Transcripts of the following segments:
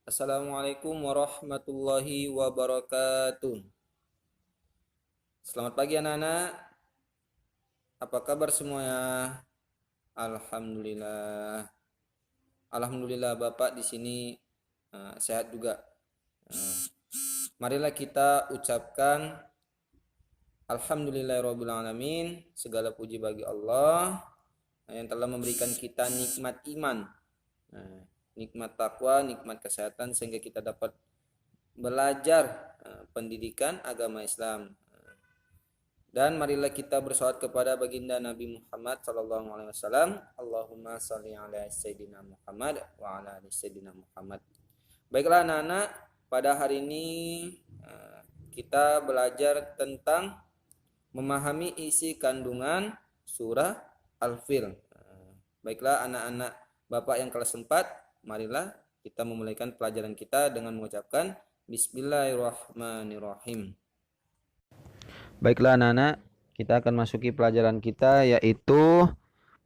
Assalamualaikum warahmatullahi wabarakatuh. Selamat pagi anak-anak. Apa kabar semuanya? Alhamdulillah. Alhamdulillah Bapak di sini sehat juga. Marilah kita ucapkan Alhamdulillahirabbil alamin. Segala puji bagi Allah yang telah memberikan kita nikmat iman, nikmat takwa, nikmat kesehatan sehingga kita dapat belajar pendidikan agama Islam. Dan marilah kita bersolawat kepada baginda Nabi Muhammad sallallahu alaihi wasallam. Allahumma shalli ala sayyidina Muhammad wa ala ali sayyidina Muhammad. Baiklah anak-anak, pada hari ini kita belajar tentang memahami isi kandungan surah Al-Fil. Baiklah anak-anak Bapak yang kelas 4, marilah kita memulaikan pelajaran kita dengan mengucapkan Bismillahirrahmanirrahim. Baiklah anak-anak, kita akan masuki pelajaran kita yaitu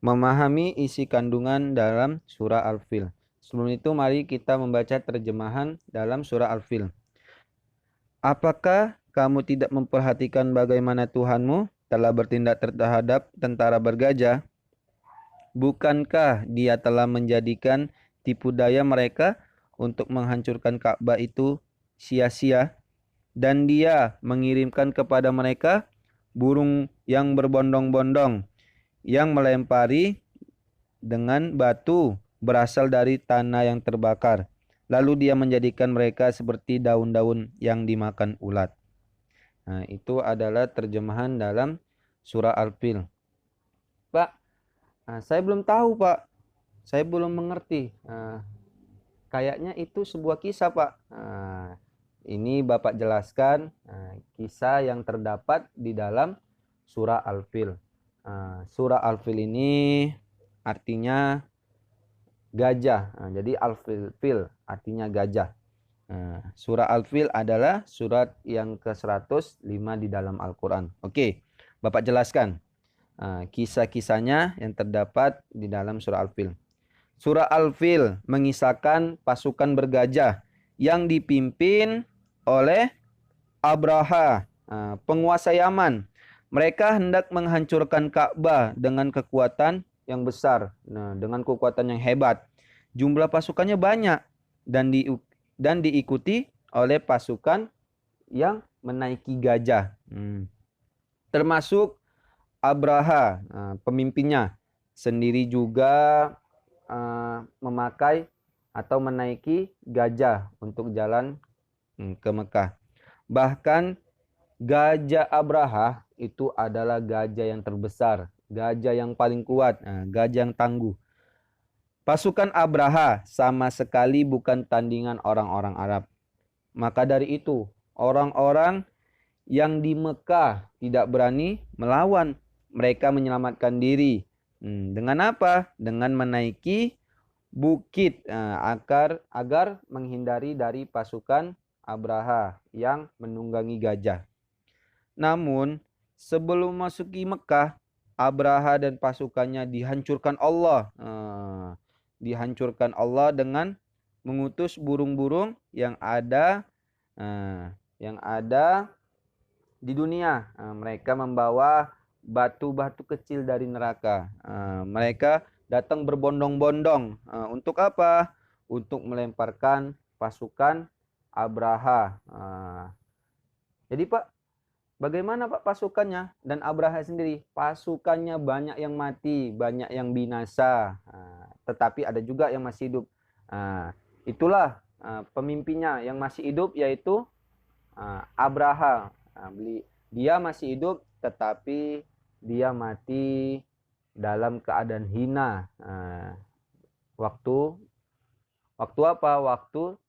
memahami isi kandungan dalam surah Al-Fil. Sebelum itu mari kita membaca terjemahan dalam surah Al-Fil. Apakah kamu tidak memperhatikan bagaimana Tuhanmu telah bertindak terhadap tentara bergajah? Bukankah Dia telah menjadikan tipu daya mereka untuk menghancurkan Ka'bah itu sia-sia? Dan Dia mengirimkan kepada mereka burung yang berbondong-bondong yang melempari dengan batu berasal dari tanah yang terbakar. Lalu Dia menjadikan mereka seperti daun-daun yang dimakan ulat. Nah, itu adalah terjemahan dalam surah Al-Fil. Pak, saya belum tahu Pak. Saya belum mengerti. Kayaknya itu sebuah kisah Pak. Ini Bapak jelaskan kisah yang terdapat di dalam surah Al-Fil. Surah Al-Fil ini artinya gajah. Jadi Al-Fil artinya gajah. Surah Al-Fil adalah surat yang ke-105 di dalam Al-Quran. Oke, Bapak jelaskan kisah-kisahnya yang terdapat di dalam surah Al-Fil. Surah Al-Fil mengisahkan pasukan bergajah yang dipimpin oleh Abraha, penguasa Yaman. Mereka hendak menghancurkan Ka'bah dengan kekuatan yang besar, dengan kekuatan yang hebat. Jumlah pasukannya banyak dan diikuti oleh pasukan yang menaiki gajah. Termasuk Abraha, pemimpinnya sendiri juga memakai atau menaiki gajah untuk jalan ke Mekah. Bahkan gajah Abraha itu adalah gajah yang terbesar, gajah yang paling kuat, gajah yang tangguh. Pasukan Abraha sama sekali bukan tandingan orang-orang Arab. Maka dari itu, orang-orang yang di Mekah tidak berani melawan. Mereka menyelamatkan diri. Dengan apa? Dengan menaiki bukit agar menghindari dari pasukan Abraha yang menunggangi gajah. Namun, sebelum masuki Mekah, Abraha dan pasukannya dihancurkan Allah. Dihancurkan Allah dengan mengutus burung-burung yang ada di dunia. Mereka membawa batu-batu kecil dari neraka. Mereka datang berbondong-bondong. Untuk apa? Untuk melemparkan pasukan Abraha. Jadi Pak, bagaimana Pak pasukannya dan Abraha sendiri? Pasukannya banyak yang mati, banyak yang binasa. Tetapi ada juga yang masih hidup. Itulah pemimpinnya yang masih hidup yaitu Abraha. Dia masih hidup tetapi dia mati dalam keadaan hina. Waktu apa? Waktu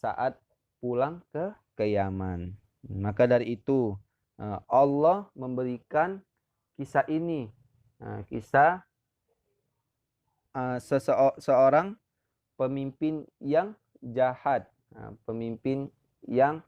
saat pulang ke Yaman. Maka dari itu Allah memberikan kisah ini, kisah seorang pemimpin yang jahat, pemimpin yang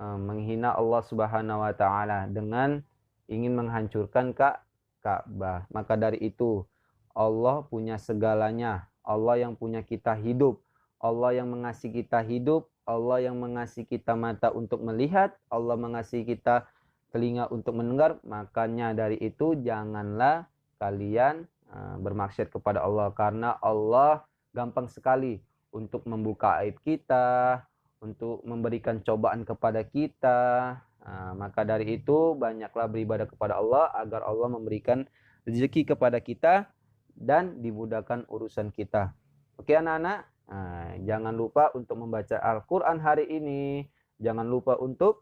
menghina Allah Subhanahu wa taala dengan ingin menghancurkan Ka'bah. Maka dari itu Allah punya segalanya. Allah yang punya kita hidup. Allah yang mengasihi kita hidup, Allah yang mengasihi kita mata untuk melihat, Allah mengasihi kita telinga untuk mendengar. Makanya dari itu janganlah kalian bermaksiat kepada Allah, karena Allah gampang sekali untuk membuka aib kita, untuk memberikan cobaan kepada kita. Maka dari itu banyaklah beribadah kepada Allah agar Allah memberikan rezeki kepada kita dan dimudahkan urusan kita. Oke anak-anak, jangan lupa untuk membaca Al-Quran hari ini. Jangan lupa untuk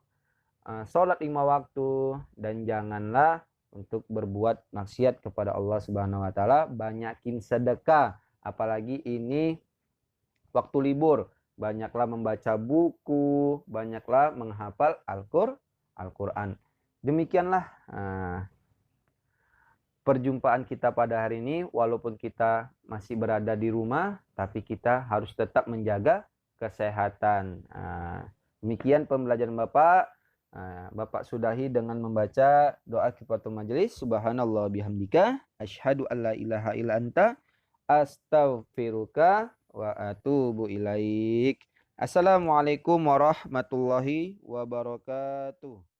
sholat 5 waktu. Dan janganlah untuk berbuat maksiat kepada Allah Subhanahu wa Ta'ala. Banyakin sedekah, apalagi ini waktu libur. Banyaklah membaca buku, banyaklah menghafal Al-Quran. Demikianlah perjumpaan kita pada hari ini. Walaupun kita masih berada di rumah, tapi kita harus tetap menjaga kesehatan. Demikian pembelajaran Bapak. Bapak sudahi dengan membaca doa kifaratul majelis. Subhanallah bihamdika, asyhadu alla ilaha illa anta, astaghfiruka wa atubu ilaik. Assalamualaikum warahmatullahi wabarakatuh.